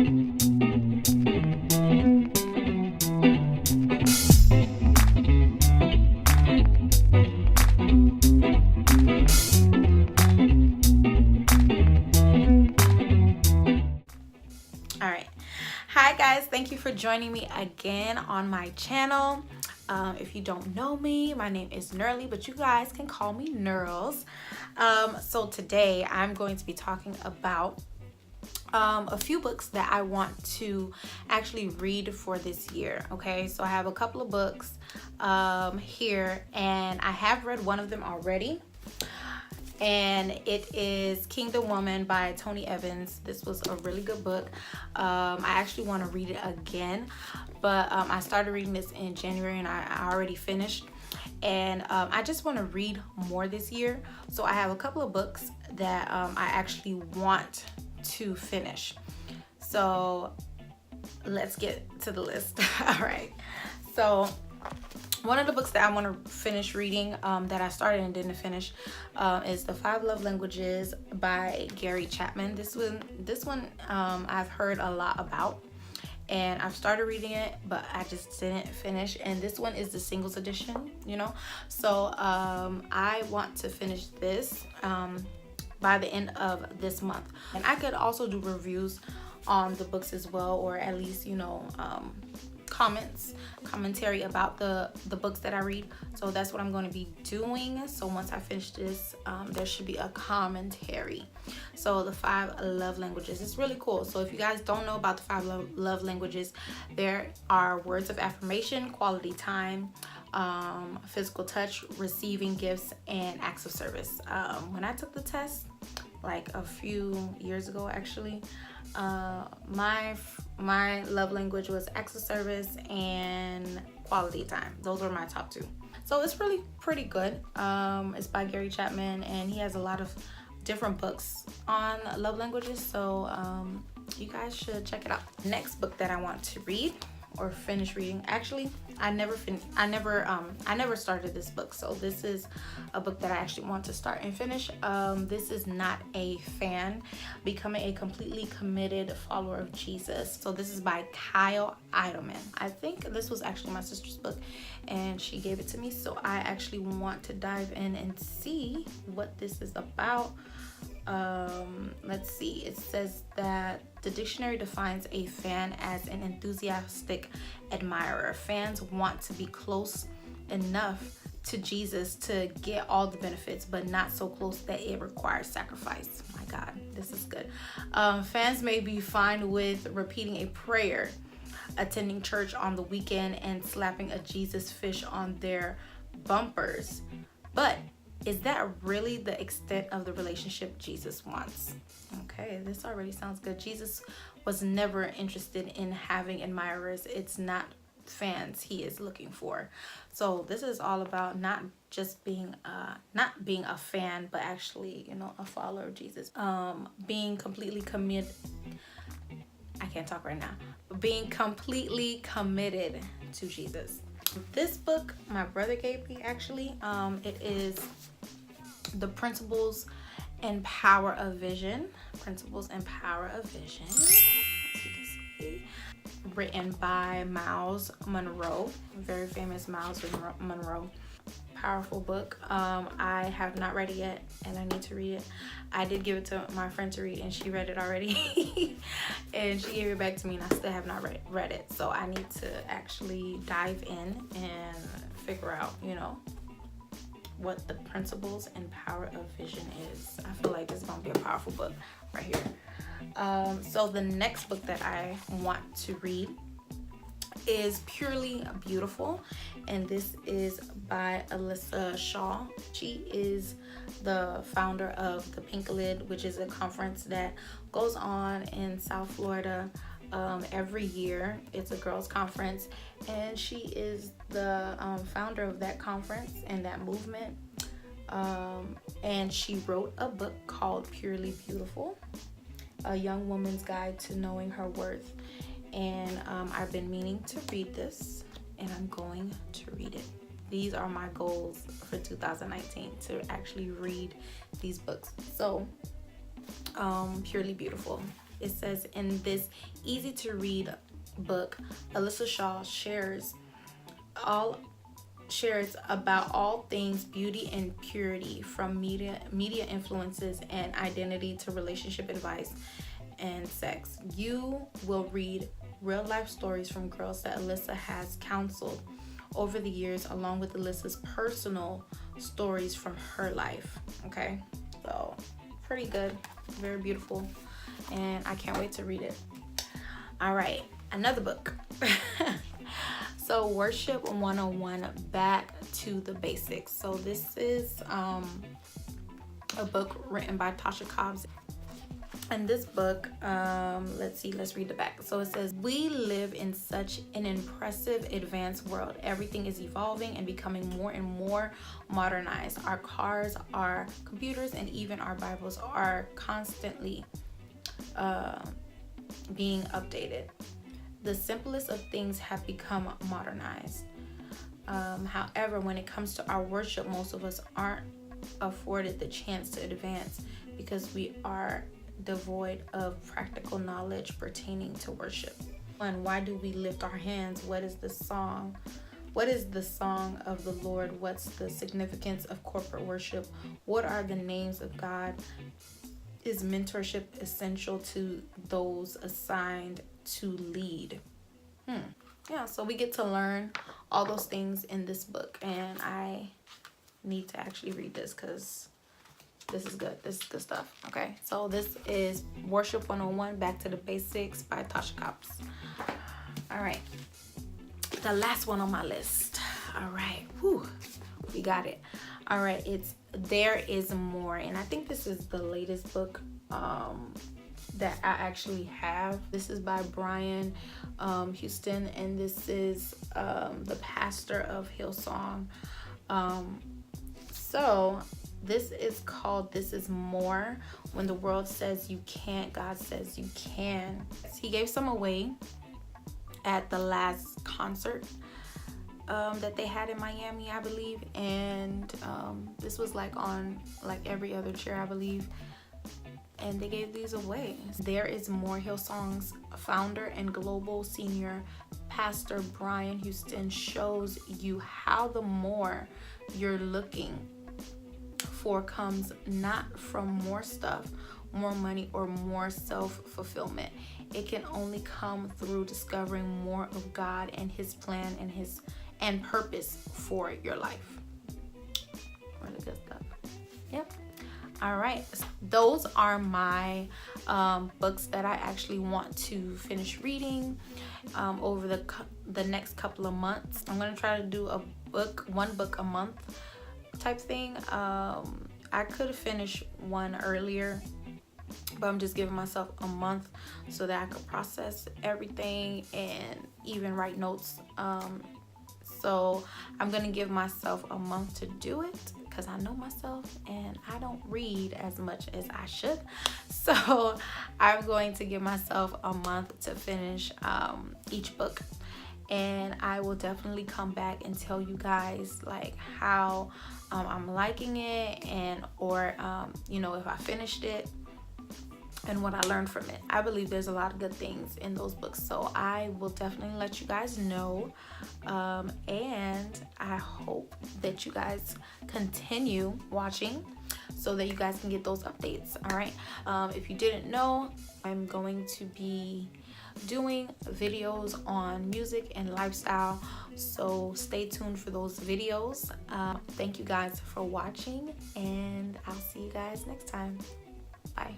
Alright, hi guys, thank you for joining me again on my channel. If you don't know me, my name is Nerly, but you guys can call me Nerls. So today I'm going to be talking about a few books that I want to actually read for this year. Okay, so I have a couple of books here, and I have read one of them already, and it is Kingdom Woman by Tony Evans. This was a really good book. I actually want to read it again, but I started reading this in January and I already finished, and I just want to read more this year. So I have a couple of books that I actually want to finish. So let's get to the list. All right, so one of the books that I want to finish reading that I started and didn't finish is The 5 Love Languages by Gary Chapman. This one I've heard a lot about, and I've started reading it, but I just didn't finish. And this one is the singles edition, you know. So I want to finish this by the end of this month. And I could also do reviews on the books as well, or at least, you know, commentary about the books that I read. So that's what I'm going to be doing. So once I finish this, there should be a commentary. So the 5 love languages, it's really cool. So if you guys don't know about the 5 love languages, there are words of affirmation, quality time, physical touch, receiving gifts, and acts of service. When I took the test like a few years ago, actually, my love language was acts of service and quality time. Those were my top 2. So it's really pretty good. It's by Gary Chapman, and he has a lot of different books on love languages, so you guys should check it out. Next book that I want to read or finish reading, actually I never started this book, so this is a book that I actually want to start and finish. This is Not a Fan: Becoming a Completely Committed Follower of Jesus. So this is by Kyle Idleman. I think this was actually my sister's book, and she gave it to me, so I actually want to dive in and see what this is about. Let's see, it says that the dictionary defines a fan as an enthusiastic admirer. Fans want to be close enough to Jesus to get all the benefits, but not so close that it requires sacrifice. My God, this is good. Fans may be fine with repeating a prayer, attending church on the weekend, and slapping a Jesus fish on their bumpers, but is that really the extent of the relationship Jesus wants? Okay, this already sounds good. Jesus was never interested in having admirers. It's not fans he is looking for. So this is all about not just being a fan, but actually, you know, a follower of Jesus. Being completely committed. I can't talk right now. Being completely committed to Jesus. This book my brother gave me, actually. It is The Principles and Power of Vision. Principles and Power of Vision. As you can see. Written by Miles Monroe. Very famous Miles Monroe. Powerful book. I have not read it yet, and I need to read it. I did give it to my friend to read, and she read it already. And she gave it back to me, and I still have not read it. So I need to actually dive in and figure out, you know, what the principles and power of vision is. I feel like this is gonna be a powerful book right here. So the next book that I want to read is Purely Beautiful, and this is by Alyssa Shaw. She is the founder of the Pink Lid, which is a conference that goes on in South Florida every year. It's a girls conference, and she is the founder of that conference and that movement. And she wrote a book called Purely Beautiful, a young woman's guide to knowing her worth. And I've been meaning to read this, and I'm going to read it. These are my goals for 2019, to actually read these books. So Purely Beautiful. It says, in this easy to read book, Alyssa Shaw shares about all things beauty and purity, from media influences and identity to relationship advice and sex. You will read real life stories from girls that Alyssa has counseled over the years, along with Alyssa's personal stories from her life. Okay, so pretty good, very beautiful, and I can't wait to read it. All right, another book. So Worship 101, Back to the Basics. So this is a book written by Tasha Cobbs. And this book, let's read the back. So it says, we live in such an impressive, advanced world. Everything is evolving and becoming more and more modernized. Our cars, our computers, and even our Bibles are constantly being updated. The simplest of things have become modernized. However, when it comes to our worship, most of us aren't afforded the chance to advance because we are devoid of practical knowledge pertaining to worship. And why do we lift our hands? What is the song? What is the song of the Lord? What's the significance of corporate worship? What are the names of God? Is mentorship essential to those assigned to lead? Yeah, so we get to learn all those things in this book, and I need to actually read this because this is good. This is good stuff. Okay, so this is Worship 101, Back to the Basics by Tasha Cobbs. All right, the last one on my list. All right, we got it. All right, it's There Is More, and I think this is the latest book that I actually have. This is by Brian Houston, and this is the pastor of Hillsong. So this is called This Is More. When the world says you can't, God says you can. He gave some away at the last concert that they had in Miami, I believe, and this was like on like every other chair, I believe, and they gave these away. There Is More, Hillsong's founder and global senior pastor Brian Houston shows you how the more you're looking for comes not from more stuff, more money, or more self-fulfillment. It can only come through discovering more of God and his plan and purpose for your life. Really good stuff. Yep. All right, those are my books that I actually want to finish reading over the next couple of months. I'm gonna try to do one book a month type thing. I could finish one earlier, but I'm just giving myself a month so that I could process everything and even write notes. So I'm gonna give myself a month to do it because I know myself and I don't read as much as I should. So I'm going to give myself a month to finish each book, and I will definitely come back and tell you guys like how I'm liking it, and or if I finished it and what I learned from it. I believe there's a lot of good things in those books, so I will definitely let you guys know, and I hope that you guys continue watching so that you guys can get those updates. All right, if you didn't know, I'm going to be doing videos on music and lifestyle, so stay tuned for those videos. Thank you guys for watching, and I'll see you guys next time. Bye.